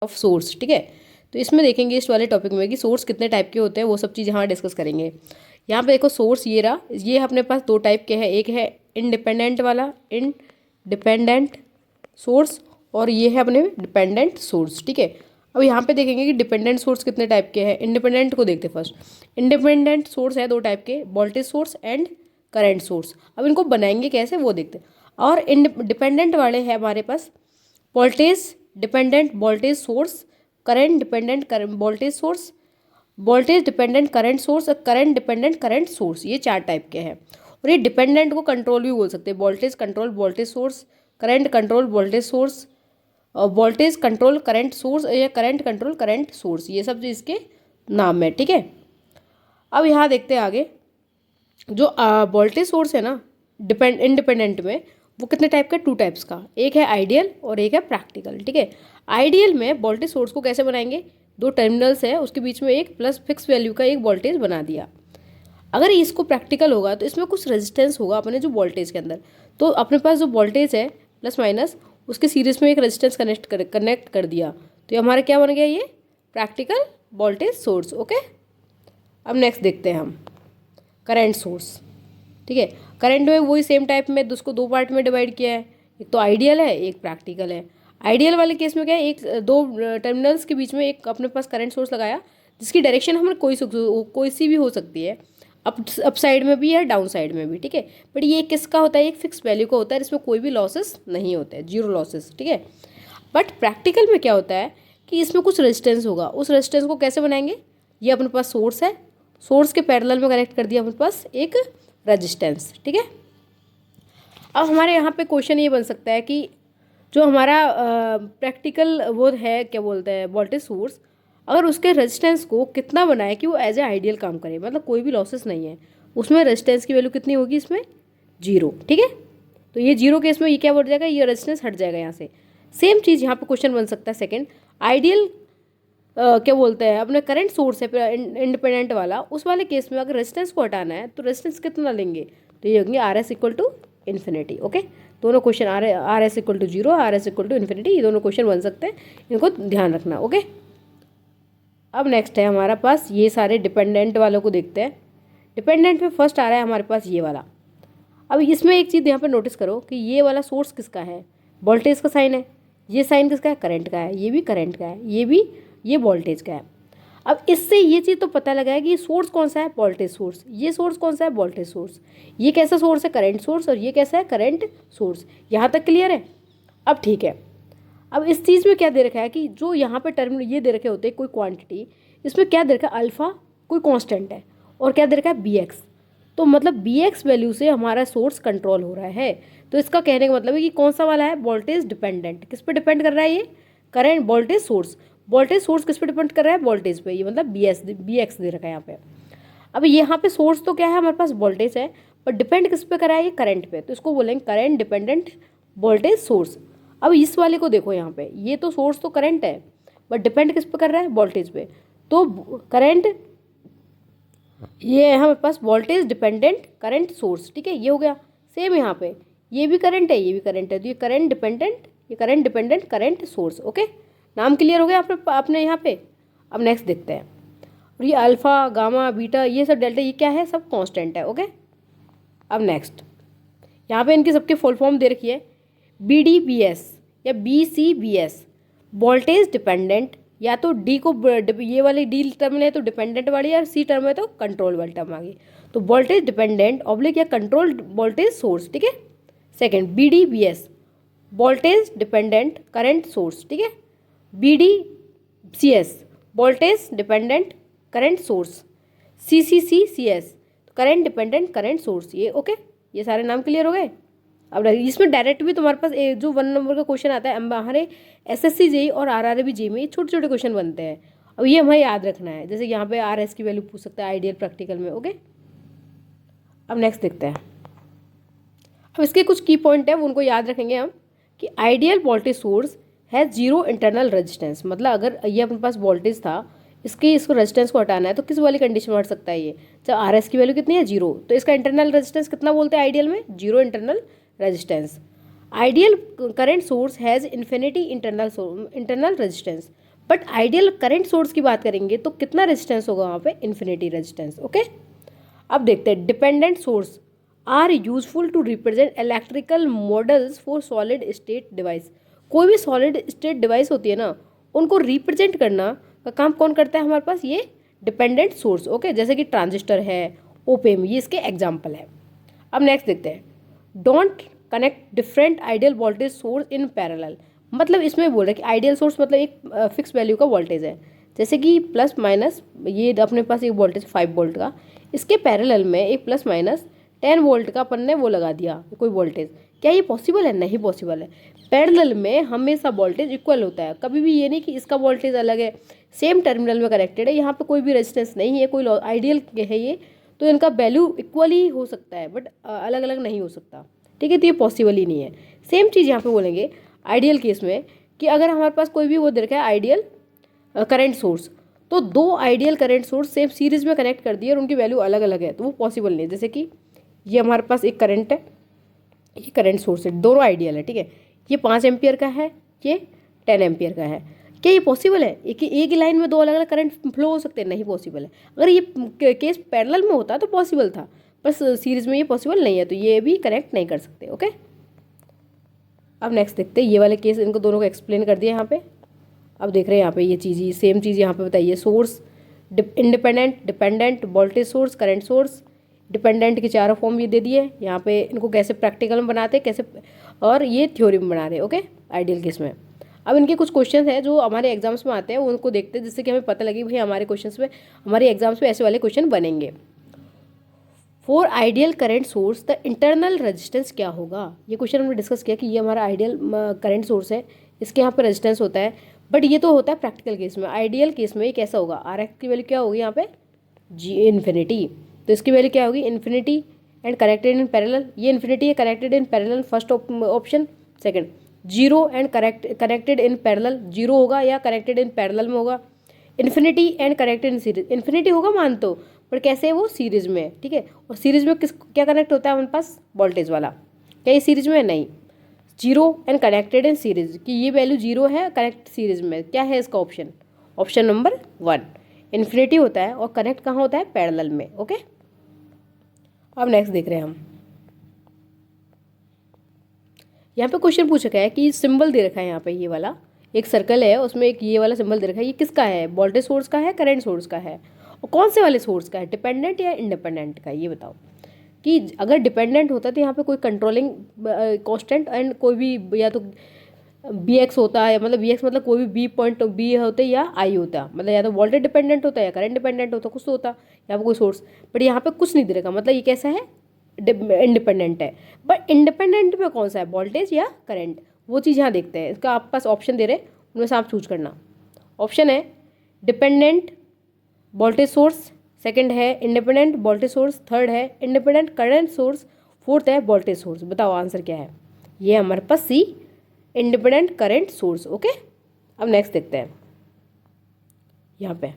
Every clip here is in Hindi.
ऑफ सोर्स, ठीक है। तो इसमें देखेंगे इस वाले टॉपिक में कि सोर्स कितने टाइप के होते हैं, वो सब चीज़ यहाँ डिस्कस करेंगे। यहाँ पे देखो सोर्स ये रहा, ये अपने पास दो टाइप के हैं, एक है इंडिपेंडेंट वाला इंडिपेंडेंट सोर्स और ये है अपने डिपेंडेंट सोर्स, ठीक है। अब यहाँ पे देखेंगे कि डिपेंडेंट सोर्स कितने टाइप के हैं। इंडिपेंडेंट को देखते फर्स्ट। इंडिपेंडेंट सोर्स है दो टाइप के, voltage source and current source. अब इनको बनाएंगे कैसे वो देखते हैं। और डिपेंडेंट वाले हैं हमारे पास voltage dependent voltage source, current dependent voltage source, voltage dependent current source और करंट डिपेंडेंट करंट सोर्स। ये चार टाइप के हैं। और ये डिपेंडेंट को कंट्रोल भी बोल सकते हैं, voltage control voltage source, current control voltage source, voltage control current source या करंट कंट्रोल करंट सोर्स। ये सब इसके नाम है, ठीक है। अब यहाँ देखते हैं आगे, जो वोल्टेज सोर्स है ना इंडिपेंडेंट में, वो कितने टाइप का, टू टाइप्स का, एक है आइडियल और एक है प्रैक्टिकल, ठीक है। आइडियल में वोल्टेज सोर्स को कैसे बनाएंगे, दो टर्मिनल्स है उसके बीच में एक प्लस फिक्स वैल्यू का एक वोल्टेज बना दिया। अगर इसको प्रैक्टिकल होगा तो इसमें कुछ रेजिस्टेंस होगा अपने जो वोल्टेज के अंदर, तो अपने पास जो वोल्टेज है प्लस माइनस उसके सीरीज में एक रेजिस्टेंस कनेक्ट कर दिया, तो ये हमारा क्या बन गया, ये प्रैक्टिकल वोल्टेज सोर्स, ओके। अब नेक्स्ट देखते हैं हम करंट सोर्स, ठीक है। करंट में वही सेम टाइप में उसको दो पार्ट में डिवाइड किया है, एक तो आइडियल है एक प्रैक्टिकल है। आइडियल वाले केस में क्या है, एक दो टर्मिनल्स के बीच में एक अपने पास करंट सोर्स लगाया जिसकी डायरेक्शन हमें कोई सी भी हो सकती है, अप साइड में भी है डाउन साइड में भी, ठीक है। बट ये किसका होता है, एक फिक्स वैल्यू का होता है, इसमें कोई भी लॉसेस नहीं होते हैं, जीरो लॉसेस, ठीक है। बट प्रैक्टिकल में क्या होता है कि इसमें कुछ रेजिस्टेंस होगा, उस रेजिस्टेंस को कैसे बनाएंगे, ये अपने पास सोर्स है, सोर्स के पैरेलल में कनेक्ट कर दिया अपने पास एक रेजिस्टेंस, ठीक है। अब हमारे यहाँ पे क्वेश्चन ये बन सकता है कि जो हमारा प्रैक्टिकल वो है क्या बोलते हैं वोल्टेज सोर्स, अगर उसके रेजिस्टेंस को कितना बनाए कि वो एज ए आइडियल काम करे, मतलब कोई भी लॉसेस नहीं है, उसमें रेजिस्टेंस की वैल्यू कितनी होगी, इसमें जीरो, ठीक है। तो ये जीरो केस में ये क्या बढ़ जाएगा, ये रेजिस्टेंस हट जाएगा यहाँ से। सेम चीज़ यहाँ पे क्वेश्चन बन सकता है सेकेंड, आइडियल क्या बोलते हैं अपने करंट सोर्स है इंडिपेंडेंट वाला, उस वाले केस में अगर रेजिस्टेंस को हटाना है तो रेजिस्टेंस कितना लेंगे, तो ये होंगे R S equal to infinity, okay. दोनों question R S equal to zero, R S equal to infinity, ये दोनों क्वेश्चन बन सकते हैं, इनको ध्यान रखना, ओके। अब नेक्स्ट है हमारा पास ये सारे डिपेंडेंट वालों को देखते हैं। डिपेंडेंट में फर्स्ट आ रहा है हमारे पास ये वाला। अब इसमें एक चीज़ यहाँ पर नोटिस करो कि ये वाला सोर्स किसका है, वोल्टेज का साइन है, ये साइन किसका है, करंट का है, ये भी करंट का है, ये वोल्टेज का है। अब इससे ये चीज़ तो पता लगा है कि ये सोर्स कौन सा है, वोल्टेज सोर्स, ये सोर्स कौन सा है, वोल्टेज सोर्स, ये कैसा सोर्स है, करंट सोर्स, और ये कैसा है, करंट सोर्स। यहाँ तक क्लियर है। अब ठीक है, अब इस चीज़ में क्या दे रखा है कि जो यहाँ पे टर्म ये दे रखे होते हैं कोई क्वांटिटी, इसमें क्या दे रखा है, अल्फा कोई कांस्टेंट है और क्या दे रखा है, bx। तो मतलब bx वैल्यू से हमारा सोर्स कंट्रोल हो रहा है। तो इसका कहने का मतलब है कि कौन सा वाला है, वोल्टेज डिपेंडेंट, किस पे डिपेंड कर रहा है, ये current voltage source. Voltage source किस पे डिपेंड कर रहा है, वोल्टेज पे, ये मतलब bx दे रखा है यहाँ पे। अब यहाँ पे सोर्स तो क्या है हमारे पास, वोल्टेज है, पर डिपेंड किस पे कर रहा है, ये करंट पे, तो इसको बोलेंगे करंट डिपेंडेंट वोल्टेज सोर्स। अब इस वाले को देखो यहाँ पे, ये तो सोर्स तो करंट है बट डिपेंड किस पे कर रहा है, वोल्टेज पे, तो करंट ये है हमारे पास वोल्टेज डिपेंडेंट करंट सोर्स, ठीक है। ये हो गया। सेम यहाँ पे ये भी करंट है, ये भी करंट है, तो ये current dependent current source, okay. नाम क्लियर हो गया आपने यहाँ पे। अब नेक्स्ट देखते हैं, और ये अल्फ़ा गामा बीटा ये सब डेल्टा ये क्या है, सब कांस्टेंट है, ओके। अब नेक्स्ट यहाँ पे इनकी सबके फुल फॉर्म दे रखी है, BDBS या BCBS, वोल्टेज डिपेंडेंट, या तो डी को ये वाली डी टर्म है तो डिपेंडेंट वाली, या सी टर्म है तो कंट्रोल वाली टर्म आ गई, तो वोल्टेज डिपेंडेंट ऑब्लिक या कंट्रोल वोल्टेज सोर्स, ठीक है। Second BDBS, voltage dependent current source, ठीक है। BDCS, voltage dependent current source. CCCS, current dependent current source. ये ओके, ये सारे नाम क्लियर हो गए। अब इसमें डायरेक्ट भी तुम्हारे पास जो 1 नंबर का क्वेश्चन आता है, हमारे SSC JEE और RRB JEE में छोटे छोटे क्वेश्चन बनते हैं। अब ये हमें याद रखना है, जैसे यहाँ पे RS की वैल्यू पूछ सकता है आइडियल प्रैक्टिकल में, ओके। अब नेक्स्ट देखते हैं। अब इसके कुछ की पॉइंट है वो उनको याद रखेंगे हम, कि आइडियल वोल्टेज सोर्स है जीरो इंटरनल रेजिस्टेंस, मतलब अगर ये अपने पास वोल्टेज था, इसको रेजिस्टेंस को हटाना है तो किस वाली कंडीशन में हट सकता है ये, जब RS की वैल्यू कितनी है, जीरो, तो इसका इंटरनल रेजिस्टेंस कितना बोलते हैं आइडियल में, zero internal resistance. Ideal current source has infinity internal resistance, but ideal current source की बात करेंगे तो कितना रेजिस्टेंस होगा वहाँ पे, इन्फिनिटी रेजिस्टेंस। ओके, अब देखते हैं dependent source are useful to represent electrical models for solid state device. कोई भी सॉलिड स्टेट डिवाइस होती है ना, उनको रिप्रेजेंट करना का काम कौन करता है हमारे पास, ये डिपेंडेंट सोर्स। ओके, जैसे कि ट्रांजिस्टर है, ओपेम, ये इसके एग्जाम्पल है। अब नेक्स्ट देखते हैं, don't connect different ideal voltage source in parallel. मतलब इसमें बोल रहे हैं कि आइडियल सोर्स मतलब एक फिक्स वैल्यू का वोल्टेज है, जैसे कि प्लस माइनस, ये अपने पास एक वोल्टेज 5 वोल्ट का, इसके पैरेलल में एक प्लस माइनस 10 वोल्ट का अपन ने वो लगा दिया कोई वोल्टेज। क्या ये पॉसिबल है? नहीं पॉसिबल है। पैरेलल में हमेशा वोल्टेज इक्वल होता है, कभी भी ये नहीं कि इसका वोल्टेज अलग है, सेम टर्मिनल में कनेक्टेड है, यहाँ पे कोई भी रेजिस्टेंस नहीं है, कोई आइडियल है ये, तो इनका वैल्यू इक्वल ही हो सकता है, बट अलग अलग नहीं हो सकता। ठीक है, तो ये पॉसिबल ही नहीं है। सेम चीज़ यहाँ पे बोलेंगे आइडियल केस में कि अगर हमारे पास कोई भी वो दे रखा है आइडियल करंट सोर्स, तो दो ideal current source same series में कनेक्ट कर दिए और उनकी वैल्यू अलग अलग है, तो वो पॉसिबल नहीं है। जैसे कि ये हमारे पास एक करंट है, ये करंट सोर्स है, दोनों आइडियल है। ठीक है, ये 5 एम्पियर का है, ये 10 एम्पियर का है। क्या ये पॉसिबल है? एक ही लाइन में दो अलग अलग करंट फ्लो हो सकते हैं? नहीं पॉसिबल है। अगर ये केस पैरेलल में होता तो पॉसिबल था, बस सीरीज में ये पॉसिबल नहीं है, तो ये भी कनेक्ट नहीं कर सकते। ओके, अब नेक्स्ट देखते हैं, ये वाले केस इनको दोनों को एक्सप्लेन कर दिया यहाँ पे। अब देख रहे हैं यहाँ पे ये चीज़, सेम चीज़ यहाँ पे बताइए, source independent, dependent, voltage source, current source. Dependent के चारों फॉर्म ये दे दिए यहाँ पे, इनको कैसे प्रैक्टिकल में बनाते कैसे, और ये थ्योरी में बना रहे। ओके, आइडियल केस में। अब इनके कुछ क्वेश्चन है जो हमारे एग्जाम्स में आते हैं, उनको देखते हैं, जिससे कि हमें पता लगे भाई हमारे क्वेश्चंस में, हमारे एग्जाम्स में ऐसे वाले क्वेश्चन बनेंगे। For ideal current source the internal resistance क्या होगा, ये क्वेश्चन हमने डिस्कस किया कि ये हमारा आइडियल करंट सोर्स है, इसके यहाँ पर रेजिस्टेंस होता है, बट ये तो होता है प्रैक्टिकल केस में। आइडियल केस में ये कैसा होगा, आर एक्स की वैल्यू क्या होगी यहाँ पे, जी इन्फिनिटी, तो इसकी वैल्यू क्या होगी, infinity and connected in parallel, ये इन्फिनिटी है connected in parallel, first option. Second, zero and connected in parallel, zero होगा या कनेक्टेड इन पैरेलल में होगा। Infinity and connected in series, infinity होगा मान तो, पर कैसे है वो, सीरीज में है। ठीक है, और सीरीज में किस क्या कनेक्ट होता है हमारे पास, वोल्टेज वाला। क्या ये सीरीज में है? नहीं। Zero and connected in series, कि ये वैल्यू जीरो है कनेक्ट सीरीज में, क्या है इसका ऑप्शन, ऑप्शन नंबर 1। इन्फिनिटी होता है और कनेक्ट कहाँ होता है, पैरेलल में। ओके, अब नेक्स्ट देख रहे हैं हम, यहाँ पे क्वेश्चन पूछा गया है कि सिंबल दे रखा है, यहाँ पे ये वाला एक सर्कल है, उसमें एक ये वाला सिंबल दे रखा है, ये किसका है, वोल्टेज सोर्स का है, करंट सोर्स का है, और कौन से वाले सोर्स का है, डिपेंडेंट या इंडिपेंडेंट का, ये बताओ। कि अगर डिपेंडेंट होता तो यहाँ पे कोई कंट्रोलिंग कांस्टेंट एंड कोई भी, या तो बी एक्स होता है, मतलब बी एक्स मतलब कोई भी बी पॉइंट बी होते या आई होता, मतलब या तो वोल्टेज डिपेंडेंट होता या करंट डिपेंडेंट होता, कुछ तो होता यहाँ पे कोई सोर्स, बट यहाँ पे कुछ नहीं दे रखा, मतलब ये कैसा है, इंडिपेंडेंट है। बट इंडिपेंडेंट में कौन सा है, वोल्टेज या करंट, वो चीज़ यहाँ देखते हैं। इसका आपके पास ऑप्शन दे रहे, उनमें से आप चूज करना। ऑप्शन है डिपेंडेंट वोल्टेज सोर्स, सेकंड है इंडिपेंडेंट वोल्टेज सोर्स, थर्ड है इंडिपेंडेंट करंट सोर्स, फोर्थ है वोल्टेज सोर्स। बताओ आंसर क्या है, ये हमारे पास C, independent current source. Okay, अब नेक्स्ट देखते हैं यहाँ पे,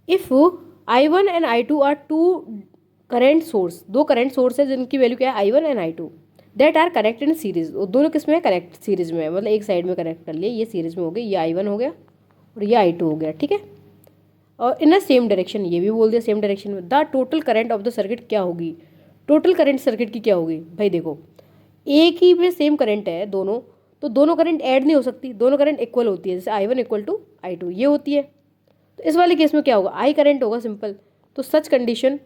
if I1 and I2 are two current source, दो करंट सोर्स है जिनकी वैल्यू क्या है, I1 and I2, that are connected in series, दोनों किस में है, कनेक्ट सीरीज में, मतलब एक साइड में कनेक्ट कर लिए, ये सीरीज में हो गया, ये I1 हो गया और ये I2 हो गया। ठीक है, और इन अ सेम डायरेक्शन, ये भी बोल दिया सेम डायरेक्शन में। The total current of the circuit क्या होगी, टोटल करंट सर्किट की क्या होगी। भाई देखो, एक ही में सेम करंट है दोनों, तो दोनों करंट ऐड नहीं हो सकती, दोनों करंट इक्वल होती है, जैसे I1 इक्वल टू I2 ये होती है। तो इस वाले केस में क्या होगा, आई करंट होगा सिंपल, तो such condition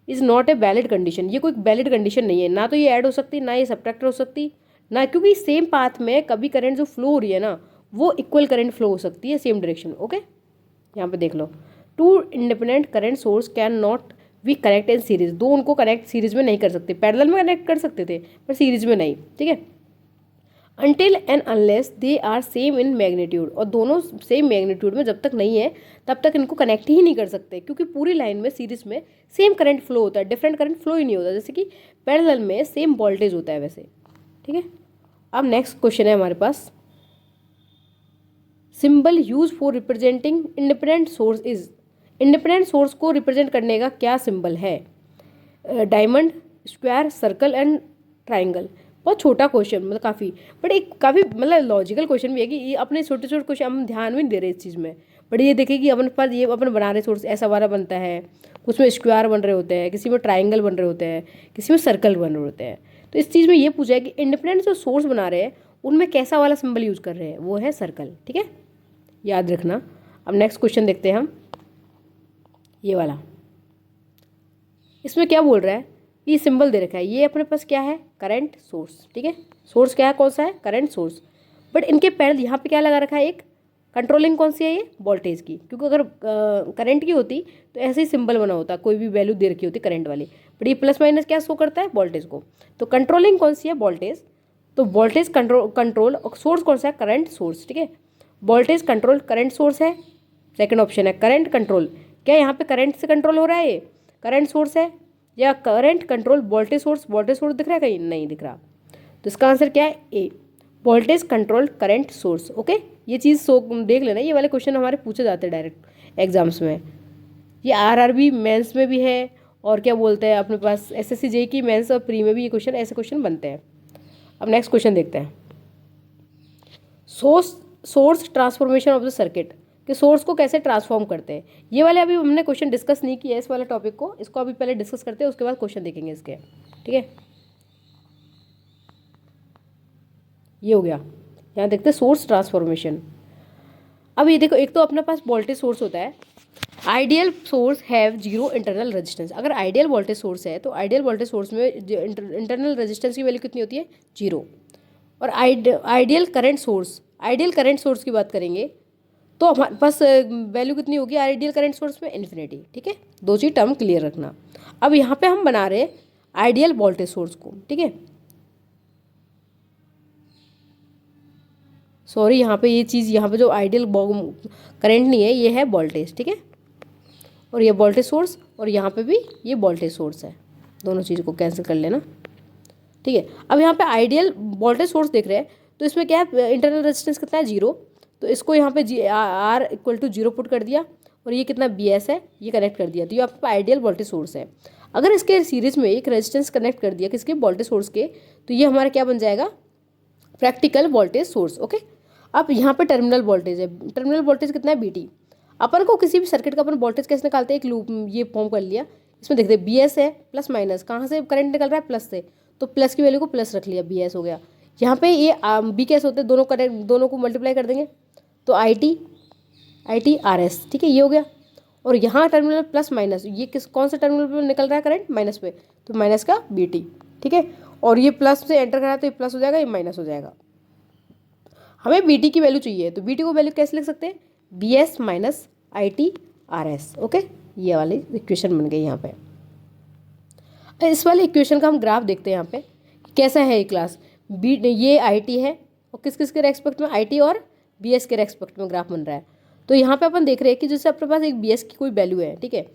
is not a valid condition, ये कोई वैलिड कंडीशन नहीं है, ना तो ये ऐड हो सकती, ना ये सब्ट्रैक्ट हो सकती, ना, क्योंकि सेम पाथ में कभी करंट जो फ्लो हो रही है ना, वो इक्वल करंट फ्लो हो सकती है सेम डायरेक्शन। ओके, यहाँ पे देख लो, two independent current source can not we connect in series, दो उनको कनेक्ट सीरीज में नहीं कर सकते, पैरेलल में कनेक्ट कर सकते थे पर सीरीज में नहीं। ठीक है, until and unless they are same in magnitude, और दोनों सेम मैग्नीट्यूड में जब तक नहीं है तब तक इनको कनेक्ट ही नहीं कर सकते, क्योंकि पूरी लाइन में सीरीज में सेम करंट फ्लो होता है, डिफरेंट करंट फ्लो ही नहीं होता, जैसे कि पैरेलल में सेम वोल्टेज होता है वैसे। ठीक है, अब नेक्स्ट क्वेश्चन है हमारे पास, symbol use for representing independent source is, independent source को रिप्रेजेंट करने का क्या सिंबल है, diamond, square, circle and triangle. बहुत छोटा क्वेश्चन, मतलब काफ़ी, बट एक काफ़ी मतलब लॉजिकल क्वेश्चन भी है कि ये अपने छोटे छोटे क्वेश्चन हम ध्यान भी नहीं दे रहे इस चीज़ में। बट ये देखिए कि अपन पास ये अपन बना रहे सोर्स ऐसा वाला बनता है, कुछ में स्क्वायर बन रहे होते हैं, किसी में ट्राइंगल बन रहे होते हैं, किसी में सर्कल बन रहे होते हैं। तो इस चीज़ में ये पूछा है कि इंडिपेंडेंट जो सोर्स बना रहे हैं उनमें कैसा वाला सिंबल यूज़ कर रहे हैं, वो है सर्कल। ठीक है, याद रखना। अब नेक्स्ट क्वेश्चन देखते हैं हम, ये वाला। इसमें क्या बोल रहा है, ये सिंबल दे रखा है, ये अपने पास क्या है, करंट सोर्स। ठीक है, सोर्स क्या है, कौन सा है, करंट सोर्स। बट इनके पैरेलल यहाँ पे क्या लगा रखा है, एक कंट्रोलिंग कौन सी है, ये वोल्टेज की, क्योंकि अगर करंट की होती तो ऐसे ही सिंबल बना होता, कोई भी वैल्यू दे रखी होती करंट वाली। बट ये प्लस माइनस क्या शो करता है, वोल्टेज को। तो कंट्रोलिंग कौन सी है, वोल्टेज। तो वोल्टेज कंट्रोल और सोर्स कौन सा है, करंट सोर्स। ठीक है, वोल्टेज कंट्रोल करंट सोर्स है। सेकंड ऑप्शन है करंट कंट्रोल, क्या यहाँ पे करंट से कंट्रोल हो रहा है, ये करंट सोर्स है, या current control voltage source. Voltage source दिख रहा है कहीं, नहीं दिख रहा। तो इसका आंसर क्या है, A, voltage control current source. Okay, ये चीज़ देख लेना, ये वाले क्वेश्चन हमारे पूछे जाते हैं डायरेक्ट एग्जाम्स में। ये आरआरबी मेंस में भी है, और क्या बोलते हैं अपने पास एसएससी जेईई की मेंस और प्री में भी ये क्वेश्चन, ऐसे क्वेश्चन बनते हैं। अब नेक्स्ट क्वेश्चन देखते हैं, source transformation of the circuit, कि सोर्स को कैसे ट्रांसफॉर्म करते हैं। ये वाले अभी हमने क्वेश्चन डिस्कस नहीं किया है इस वाले टॉपिक को, इसको अभी पहले डिस्कस करते हैं, उसके बाद क्वेश्चन देखेंगे इसके। ठीक है, ये हो गया। यहाँ देखते हैं सोर्स ट्रांसफॉर्मेशन। अब ये देखो, एक तो अपने पास वोल्टेज सोर्स होता है, ideal source have zero internal resistance. अगर आइडियल वोल्टेज सोर्स है तो आइडियल वोल्टेज सोर्स में इंटरनल रेजिस्टेंस की वैल्यू कितनी होती है, जीरो। और आइडियल करंट सोर्स की बात करेंगे तो हमारे पास वैल्यू कितनी होगी आइडियल करंट सोर्स में, इन्फिनिटी। ठीक है, दो चीज टर्म क्लियर रखना। अब यहाँ पे हम बना रहे आइडियल वोल्टेज सोर्स को। ठीक है, सॉरी, यहाँ पे ये चीज़, यहाँ पे जो आइडियल करंट नहीं है, ये है वोल्टेज। ठीक है, और ये वोल्टेज सोर्स, और यहाँ पे भी ये वोल्टेज सोर्स है, दोनों चीज़ को कैंसिल कर लेना। ठीक है, अब यहाँ पे आइडियल वोल्टेज सोर्स देख रहे हैं, तो इसमें क्या है, इंटरनल रेजिस्टेंस कितना है, जीरो। तो इसको यहाँ पे R equal to zero put कर दिया, और ये कितना बी एस है, ये कनेक्ट कर दिया, तो ये आपका आइडियल वोल्टेज सोर्स है। अगर इसके सीरीज में एक रेजिस्टेंस कनेक्ट कर दिया किसके, वोल्टेज सोर्स के, तो ये हमारा क्या बन जाएगा, प्रैक्टिकल वोल्टेज सोर्स। ओके, अब यहाँ पे टर्मिनल वोल्टेज है, टर्मिनल वोल्टेज कितना है, बी टी। अपन को किसी भी सर्किट का अपन वोल्टेज कैसे निकालते हैं, एक लूप ये फॉर्म कर लिया, इसमें देखते हैं बी एस है प्लस माइनस, कहाँ से करंट निकल रहा है, प्लस से, तो प्लस की वैल्यू को प्लस रख लिया, बी एस हो गया। यहाँ पे ये बी कैसे होते हैं, दोनों को मल्टीप्लाई कर देंगे, तो आई टी आर एस। ठीक है, ये हो गया। और यहाँ टर्मिनल प्लस माइनस, ये कौन सा टर्मिनल पे निकल रहा है करंट, माइनस पे, तो माइनस का बी टी। ठीक है, और ये प्लस से एंटर करा तो ये प्लस हो जाएगा, ये माइनस हो जाएगा। हमें बी टी की वैल्यू चाहिए, तो बी टी को वैल्यू कैसे लिख सकते हैं, V S minus I T R S. Okay, ये वाली इक्वेशन बन गई यहाँ पे। इस वाले इक्वेशन का हम ग्राफ देखते हैं यहाँ पे, कैसा है ये क्लास बी, ये आई टी है, और किस किस के रेस्पेक्ट में, आई टी और बी एस के रेस्पेक्ट में ग्राफ बन रहा है। तो यहाँ पे अपन देख रहे हैं कि जैसे अपने पास एक बी एस की कोई वैल्यू है। ठीक है,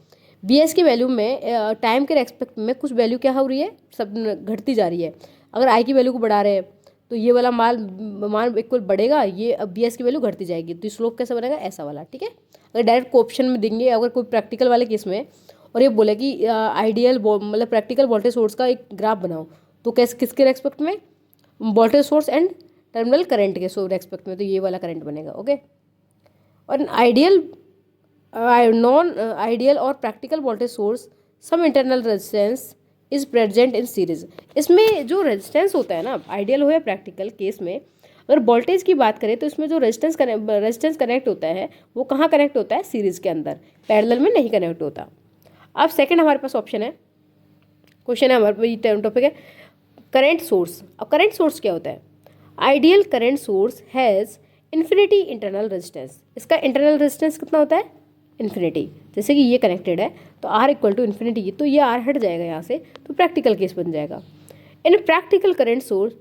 बी एस की वैल्यू में टाइम के रेस्पेक्ट में कुछ वैल्यू क्या हो रही है, सब घटती जा रही है। अगर आई की वैल्यू को बढ़ा रहे हैं तो ये वाला मान इक्वल बढ़ेगा, ये अब बी एस की वैल्यू घटती जाएगी, तो स्लोप कैसा बनेगा, ऐसा वाला। ठीक है, अगर डायरेक्ट को ऑप्शन में देंगे, अगर कोई प्रैक्टिकल वाले केस में, और ये बोले कि आइडियल मतलब प्रैक्टिकल वोल्टेज सोर्स का एक ग्राफ बनाओ, तो कैसे किसके रेस्पेक्ट में, voltage source and terminal current के रेस्पेक्ट में, तो ये वाला करंट बनेगा। ओके, और आइडियल नॉन आइडियल और practical voltage source some internal resistance is present in series. इसमें जो रेजिस्टेंस होता है ना, आइडियल हो या प्रैक्टिकल केस में, अगर वोल्टेज की बात करें तो इसमें जो रेजिस्टेंस कनेक्ट होता है वो कहाँ कनेक्ट होता है, सीरीज के अंदर, पैरेलल में नहीं कनेक्ट होता। अब सेकंड हमारे पास ऑप्शन है, क्वेश्चन है हमारे टॉपिक है करंट सोर्स। अब करंट सोर्स क्या होता है, ideal current source has infinity internal resistance. इसका इंटरनल रेजिस्टेंस कितना होता है, इन्फिनिटी। जैसे कि ये कनेक्टेड है तो आर इक्वल टू इन्फिनिटी, तो ये आर हट जाएगा यहाँ से, तो प्रैक्टिकल केस बन जाएगा। इन practical current source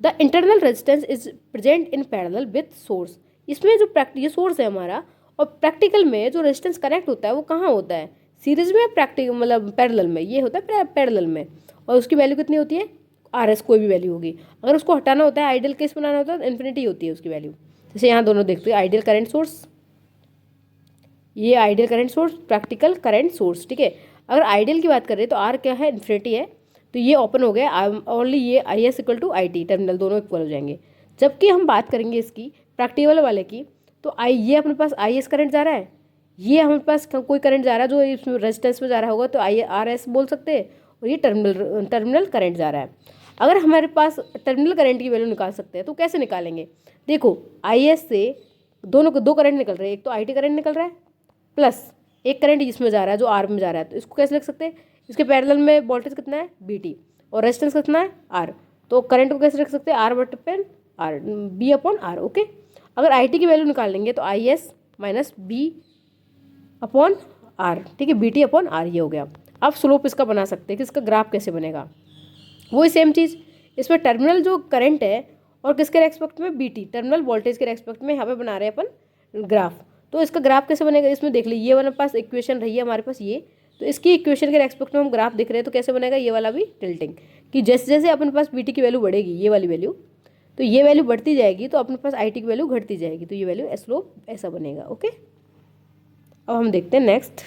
the internal resistance is present in parallel with source. इसमें जो ये सोर्स है हमारा, और प्रैक्टिकल में जो रेजिस्टेंस कनेक्ट होता है वो कहाँ होता है, सीरीज में, प्रैक्टिकल मतलब पैरेलल में, ये होता है पैरेलल में। और उसकी वैल्यू कितनी होती है, आर एस कोई भी वैल्यू होगी। अगर उसको हटाना होता है, आइडियल केस बनाना होता है, तो इन्फिनिटी होती है उसकी वैल्यू। जैसे यहाँ दोनों देखते हैं, आइडियल करंट सोर्स, ये ideal current source, practical current source. ठीक है, अगर आइडियल की बात करें तो आर क्या है, इन्फिनिटी है, तो ये ओपन हो गया, ओनली ये I S equal to I T, terminal दोनों इक्वल हो जाएंगे। जबकि हम बात करेंगे इसकी प्रैक्टिकल वाले की, तो ये अपने पास आई एस करंट जा रहा है, ये हमारे पास कोई करंट जा रहा है जो इसमें रेजिस्टेंस में जा रहा होगा तो आई आर एस बोल सकते हैं, और ये टर्मिनल करंट जा रहा है। अगर हमारे पास टर्मिनल करंट की वैल्यू निकाल सकते हैं तो कैसे निकालेंगे? देखो आई एस से दोनों को दो करंट निकल रहे हैं, एक तो आई टी करंट निकल रहा है प्लस एक करंट इसमें जा रहा है जो आर में जा रहा है, तो इसको कैसे लिख सकते हैं? इसके पैरेलल में वोल्टेज कितना है बी टी और रेजिस्टेंस कितना है आर, तो करंट को कैसे लिख सकते हैं? आर बटे R, V upon R. Okay, अगर आई टी की वैल्यू निकालेंगे तो I S minus V upon R, ठीक है, बी टी अपॉन आर ये हो गया। अब स्लोप इसका बना सकते हैं कि इसका ग्राफ कैसे बनेगा, वही सेम चीज़, इसमें टर्मिनल जो करंट है और किसके रेस्पेक्ट में? बी टी, टर्मिनल वोल्टेज के रेस्पेक्ट में यहाँ पे बना रहे हैं अपन ग्राफ। तो इसका ग्राफ कैसे बनेगा? इसमें देख लीजिए, ये वाला पास इक्वेशन रही है हमारे पास ये, तो इसकी इक्वेशन के रेस्पेक्ट में हम ग्राफ दिख रहे हैं, तो कैसे बनेगा? ये वाला भी टिल्टिंग, कि जैसे जैसे अपने पास बी टी की वैल्यू बढ़ेगी, ये वाली वैल्यू, तो ये वैल्यू बढ़ती जाएगी तो अपने पास आई टी की वैल्यू घटती जाएगी, तो ये वैल्यू स्लोप ऐसा बनेगा। ओके, अब हम देखते हैं next,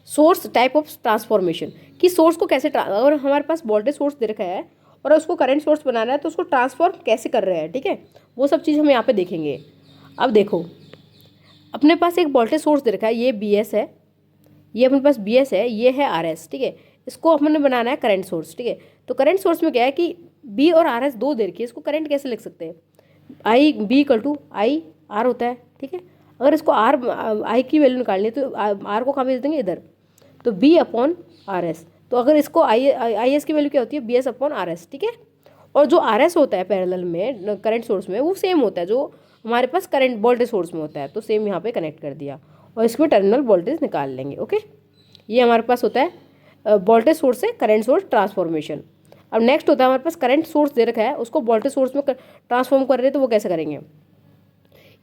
source type of transformation, कि सोर्स को कैसे अगर हमारे पास वोल्टेज सोर्स दे रखा है और उसको करंट सोर्स बनाना है तो उसको ट्रांसफॉर्म कैसे कर रहे हैं, ठीक है, वो सब चीज़ हम यहाँ पे देखेंगे। अब देखो, अपने पास एक वोल्टेज सोर्स दे रखा है, ये बी एस है, ये अपने पास बी एस है, ये है आर एस, ठीक है, इसको अपने बनाना है करंट सोर्स, ठीक है। तो करंट सोर्स में क्या है कि बी और आर एस दो दे रखी है, इसको करंट कैसे लिख सकते हैं? I B equal to I R होता है, ठीक है। अगर इसको आर आई की वैल्यू निकालनी है तो आर को कहाँ भेज देंगे? इधर, तो बी अपॉन आर एस। तो अगर इसको आई एस की वैल्यू क्या होती है? V S upon R S, ठीक है। और जो आर एस होता है पैरेलल में करंट सोर्स में, वो सेम होता है जो हमारे पास करंट वोल्टेज सोर्स में होता है, तो सेम यहाँ पे कनेक्ट कर दिया और इसमें टर्मिनल वोल्टेज निकाल लेंगे। ओके, ये हमारे पास होता है वोल्टेज सोर्स से करंट सोर्स ट्रांसफॉर्मेशन। अब नेक्स्ट होता है हमारे पास करंट सोर्स दे रखा है, उसको वोल्टेज सोर्स में ट्रांसफॉर्म कर रहे हैं, तो वो कैसे करेंगे?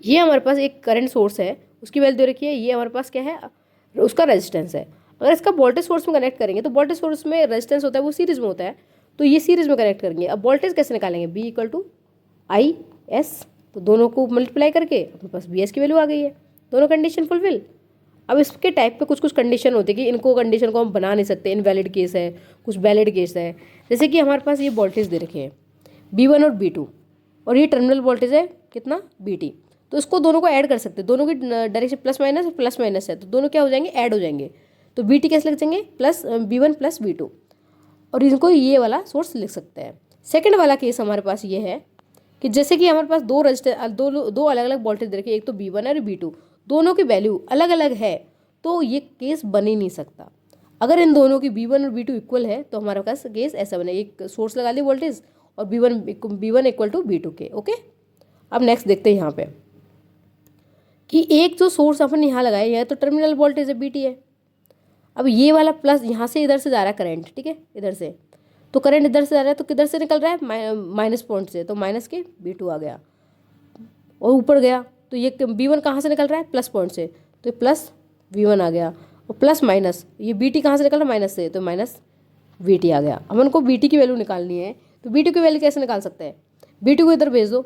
ये हमारे पास एक करंट सोर्स है, उसकी वैल्यू दे रखी है, ये हमारे पास क्या है? उसका रेजिस्टेंस है। अगर इसका वोल्टेज सोर्स में कनेक्ट करेंगे तो वोल्टेज सोर्स में रेजिस्टेंस होता है वो सीरीज में होता है, तो ये सीरीज में कनेक्ट करेंगे। अब वोल्टेज कैसे निकालेंगे? V equal to I S, तो दोनों को मल्टीप्लाई करके अपने पास बी एस की वैल्यू आ गई है, दोनों कंडीशन फुलफिल। अब इसके टाइप पे कुछ कुछ कंडीशन होती है कि इनको कंडीशन को हम बना नहीं सकते, इनवैलिड केस है, कुछ वैलिड केस है। जैसे कि हमारे पास ये वोल्टेज दे रखे हैं B1 और B2 और ये टर्मिनल वोल्टेज है कितना? BT, तो इसको दोनों को ऐड कर सकते हैं, दोनों की डायरेक्शन प्लस माइनस है, तो दोनों क्या हो जाएंगे? ऐड हो जाएंगे, तो BT कैसे लिख देंगे? प्लस B1 प्लस B2, और इनको ये वाला सोर्स लिख सकते हैं। सेकंड वाला केस हमारे पास ये है कि जैसे कि हमारे पास दो रजिस्टर दो अलग अलग वोल्टेज दे रखे, एक तो B1 और B2, दोनों की वैल्यू अलग अलग है, तो ये केस बन ही नहीं सकता। अगर इन दोनों की B1 और B2 इक्वल है तो हमारे पास केस ऐसा बने, एक सोर्स लगा ली वोल्टेज और B1 इक्वल टू B2 के। ओके, अब नेक्स्ट देखते हैं यहाँ पे कि एक जो सोर्स अपन यहाँ लगाए है तो टर्मिनल वोल्टेज है BT है। अब ये वाला प्लस यहाँ से इधर से जा रहा है करंट, ठीक है, इधर से, तो करंट इधर से जा रहा है तो किधर से निकल रहा है? माइनस पॉइंट से, तो माइनस के B2 आ गया और ऊपर गया, तो ये B1 कहाँ से निकल रहा है? प्लस पॉइंट से, तो प्लस V1 आ गया, और प्लस माइनस ये BT कहाँ से निकल रहा है? माइनस से, तो माइनस VT आ गया। अब उनको BT की वैल्यू निकालनी है, तो BT की वैल्यू कैसे निकाल सकते हैं? BT को इधर भेज दो,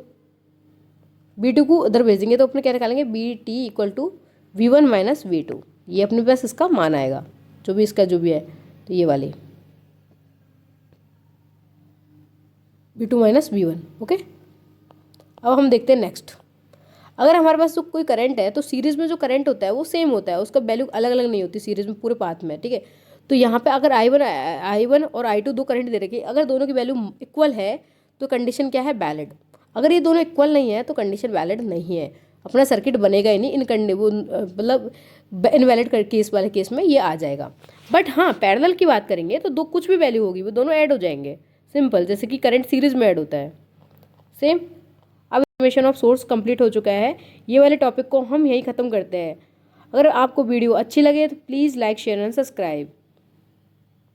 B2 को इधर भेजेंगे तो अपने क्या निकालेंगे? BT equal to V1 minus V2, ये अपने पास इसका मान आएगा, जो भी इसका जो भी है, तो ये वाली B2 माइनस V1। ओके, अब हम देखते हैं नेक्स्ट, अगर हमारे पास जो कोई करंट है तो सीरीज में जो करंट होता है वो सेम होता है, उसका वैल्यू अलग अलग नहीं होती सीरीज में पूरे पाथ में, ठीक है। तो यहाँ पे अगर I1 और I2 दो करंट दे रखी, अगर दोनों की वैल्यू इक्वल है तो कंडीशन क्या है? वैलिड। अगर ये दोनों इक्वल नहीं है तो कंडीशन वैलिड नहीं है, अपना सर्किट बनेगा ही नहीं, मतलब इनवैलिड केस वाले केस में ये आ जाएगा। बट हाँ, पैरेलल की बात करेंगे तो दो कुछ भी वैल्यू होगी वो दोनों ऐड हो जाएंगे, सिंपल, जैसे कि करंट सीरीज में ऐड होता है सेम। अब इन्फॉर्मेशन ऑफ सोर्स कंप्लीट हो चुका है, ये वाले टॉपिक को हम यहीं ख़त्म करते हैं। अगर आपको वीडियो अच्छी लगे तो please like share and subscribe.